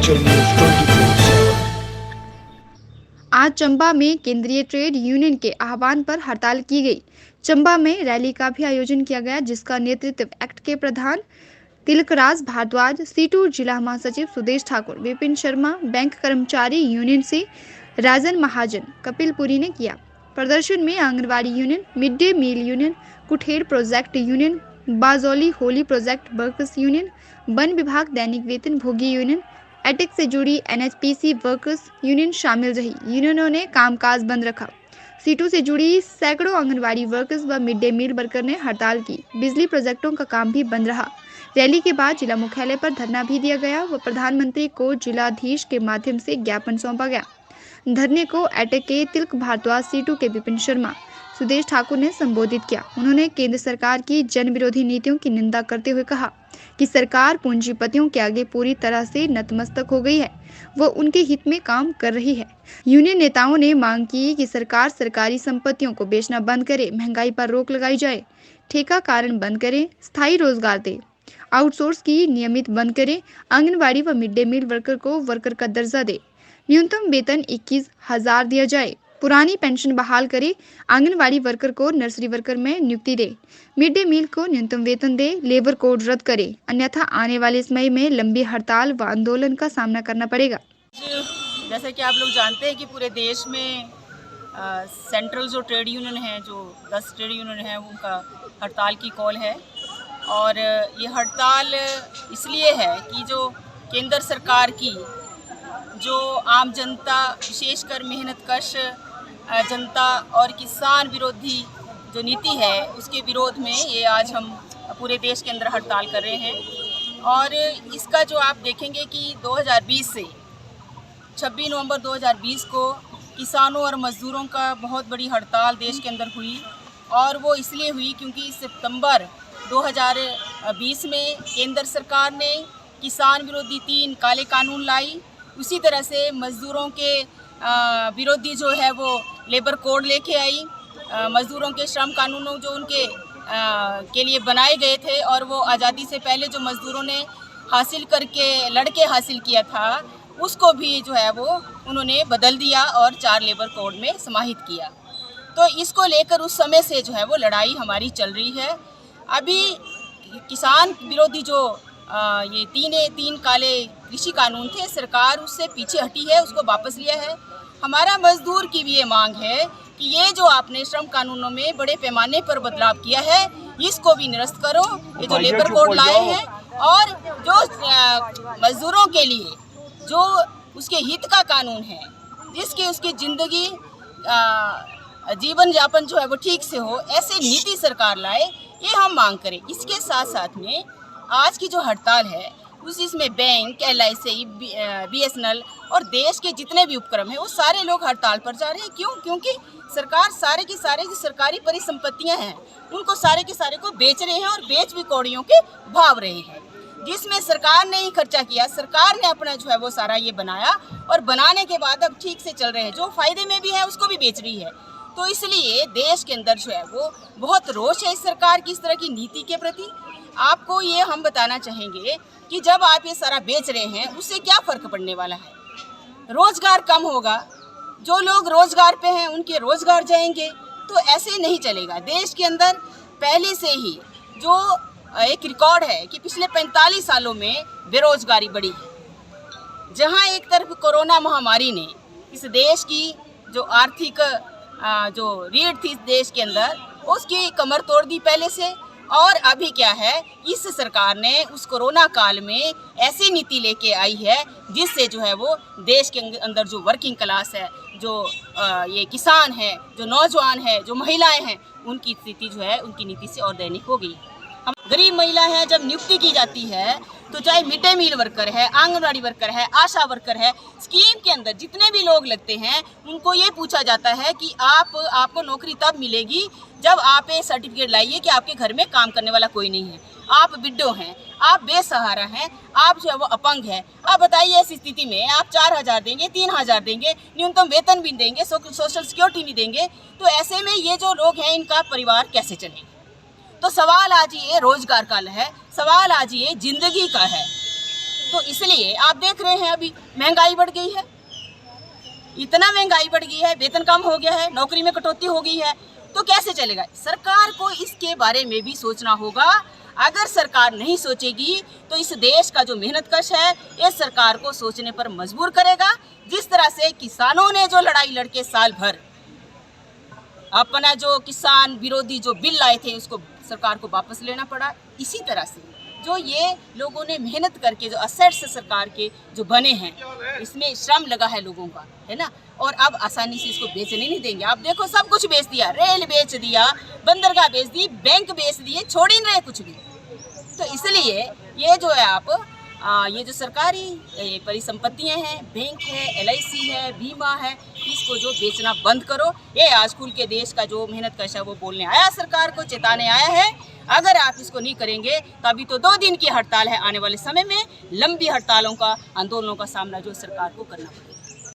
Himachal news 24/7। आज चंबा में केंद्रीय ट्रेड यूनियन के आह्वान पर हड़ताल की गई। चंबा में रैली का भी आयोजन किया गया, जिसका नेतृत्व एक्ट के प्रधान तिलकराज भारद्वाज, सीटू जिला महासचिव सुदेश ठाकुर, विपिन शर्मा, बैंक कर्मचारी यूनियन से राजन महाजन, कपिल पुरी ने किया। प्रदर्शन में anganwadi union, mid day meal union, Kuthed project union, Bajoli Holi project workers union, वन विभाग दैनिक वेतन भोगी यूनियन, एटेक से जुड़ी एनएचपीसी वर्कर्स यूनियन शामिल रही। यूनियनों ने कामकाज बंद रखा। सीटों से जुड़ी सैकड़ों आंगनबाड़ी वर्कर्स व मिड डे मील वर्कर ने हड़ताल की। बिजली प्रोजेक्टों का काम भी बंद रहा। रैली के बाद जिला मुख्यालय पर धरना भी दिया गया व प्रधानमंत्री को जिलाधीश के माध्यम से ज्ञापन सौंपा गया। धरने को एटेक के तिलक भारद्वाज, सीटू के विपिन शर्मा, सुदेश ठाकुर ने संबोधित किया। उन्होंने केंद्र सरकार की जन विरोधी नीतियों की निंदा करते हुए कहा कि सरकार पूंजीपतियों के आगे पूरी तरह से नतमस्तक हो गई है, वो उनके हित में काम कर रही है। यूनियन नेताओं ने मांग की कि सरकार सरकारी संपत्तियों को बेचना बंद करे, महंगाई पर रोक लगाई जाए, ठेका कारण बंद करे, स्थायी रोजगार दे, आउटसोर्स की नियमित बंद करे, आंगनबाड़ी व मिड डे मील वर्कर को वर्कर का दर्जा दे, न्यूनतम वेतन 21,000 दिया जाए, पुरानी पेंशन बहाल करे, आंगनबाड़ी वर्कर को नर्सरी वर्कर में नियुक्ति दे, मिड डे मील को न्यूनतम वेतन दे, लेबर कोड रद्द करे, अन्यथा आने वाले समय में लंबी हड़ताल व आंदोलन का सामना करना पड़ेगा। जैसे कि आप लोग जानते हैं कि पूरे देश में सेंट्रल जो ट्रेड यूनियन है, जो 10 ट्रेड यूनियन है, उनका हड़ताल की कॉल है। और ये हड़ताल इसलिए है कि जो केंद्र सरकार की जो आम जनता, विशेषकर मेहनतकश जनता और किसान विरोधी जो नीति है, उसके विरोध में ये आज हम पूरे देश के अंदर हड़ताल कर रहे हैं। और इसका जो आप देखेंगे कि 2020 से 26 नवंबर 2020 को किसानों और मज़दूरों का बहुत बड़ी हड़ताल देश के अंदर हुई। और वो इसलिए हुई क्योंकि सितंबर 2020 में केंद्र सरकार ने किसान विरोधी 3 काले कानून लाई। उसी तरह से मज़दूरों के विरोधी जो है वो लेबर कोड लेके आई। मज़दूरों के श्रम कानूनों जो उनके के लिए बनाए गए थे, और वो आज़ादी से पहले जो मज़दूरों ने हासिल करके लड़के हासिल किया था, उसको भी जो है वो उन्होंने बदल दिया और 4 लेबर कोड में समाहित किया। तो इसको लेकर उस समय से जो है वो लड़ाई हमारी चल रही है। अभी किसान विरोधी जो ये 3 काले कृषि कानून थे, सरकार उससे पीछे हटी है, उसको वापस लिया है। हमारा मजदूर की भी ये मांग है कि ये जो आपने श्रम कानूनों में बड़े पैमाने पर बदलाव किया है, इसको भी निरस्त करो। ये जो लेबर कोड लाए हैं और जो मजदूरों के लिए जो उसके हित का कानून है, जिसकी उसकी ज़िंदगी जीवन यापन जो है वो ठीक से हो, ऐसे नीति सरकार लाए, ये हम मांग करें। इसके साथ साथ में आज की जो हड़ताल है इसमें बैंक, LIC, BSNL और देश के जितने भी उपक्रम हैं, वो सारे लोग हड़ताल पर जा रहे हैं। क्यों? क्योंकि सरकार सारे की सारे जो सरकारी परिसंपत्तियां हैं, उनको सारे के सारे को बेच रहे हैं और बेच भी कौड़ियों के भाव रहे हैं, जिसमें सरकार ने ही खर्चा किया। सरकार ने अपना जो है वो सारा ये बनाया और बनाने के बाद अब ठीक से चल रहे हैं। जो फायदे में भी है उसको भी बेच रही है। तो इसलिए देश के अंदर जो है वो बहुत रोष है इस सरकार की इस तरह की नीति के प्रति। आपको ये हम बताना चाहेंगे कि जब आप ये सारा बेच रहे हैं, उससे क्या फ़र्क पड़ने वाला है? रोज़गार कम होगा, जो लोग रोज़गार पे हैं उनके रोज़गार जाएंगे, तो ऐसे नहीं चलेगा। देश के अंदर पहले से ही जो एक रिकॉर्ड है कि पिछले 45 सालों में बेरोज़गारी बढ़ी है। जहाँ एक तरफ कोरोना महामारी ने इस देश की जो आर्थिक जो रीढ़ थी देश के अंदर, उसकी कमर तोड़ दी पहले से। और अभी क्या है, इस सरकार ने उस कोरोना काल में ऐसी नीति लेके आई है जिससे जो है वो देश के अंदर जो वर्किंग क्लास है, जो ये किसान है, जो नौजवान है, जो महिलाएं हैं, उनकी स्थिति जो है उनकी नीति से और दैनिक हो गई। हम गरीब महिला हैं, जब नियुक्ति की जाती है तो चाहे मिड डे मील वर्कर है, आंगनबाड़ी वर्कर है, आशा वर्कर है, स्कीम के अंदर जितने भी लोग लगते हैं, उनको ये पूछा जाता है कि आपको नौकरी तब मिलेगी जब आप ये सर्टिफिकेट लाइए कि आपके घर में काम करने वाला कोई नहीं है, आप विडो हैं, आप बेसहारा हैं, आप जो है वो अपंग है। आप बताइए ऐसी स्थिति में आप 4,000 देंगे, 3,000 देंगे, न्यूनतम वेतन भी देंगे, सोशल सिक्योरिटी भी देंगे, तो ऐसे में ये जो लोग हैं इनका परिवार कैसे चलेगा? तो सवाल आज ये रोजगार का है, सवाल आज ये जिंदगी का है। तो तो इसलिए आप देख रहे हैं अभी महंगाई बढ़ गई है, इतना महंगाई बढ़ गई है, वेतन कम हो गया है, नौकरी में कटौती हो गई है, तो कैसे चलेगा। सरकार को इसके बारे में भी सोचना होगा। अगर सरकार नहीं सोचेगी तो इस देश का जो मेहनतकश है ये सरकार को सोचने पर मजबूर करेगा। जिस तरह से किसानों ने जो लड़ाई लड़के साल भर अपना जो किसान विरोधी जो बिल लाए थे उसको सरकार को वापस लेना पड़ा, इसी तरह से जो ये लोगों ने मेहनत करके जो असेट्स सरकार के जो बने हैं इसमें श्रम लगा है लोगों का, है ना, और अब आसानी से इसको बेचने नहीं देंगे। आप देखो सब कुछ बेच दिया, रेल बेच दिया, बंदरगाह बेच दी, बैंक बेच दिए, छोड़ ही नहीं रहे कुछ भी। तो इसलिए ये जो है आप ये जो सरकारी परिसंपत्तियां हैं, बैंक है, LIC है, बीमा है, इसको जो बेचना बंद करो। ये आज खुल के देश का जो मेहनतकश है वो बोलने आया, सरकार को चेताने आया है। अगर आप इसको नहीं करेंगे तो अभी तो 2 दिन की हड़ताल है, आने वाले समय में लंबी हड़तालों का, आंदोलनों का सामना जो सरकार को करना पड़ेगा।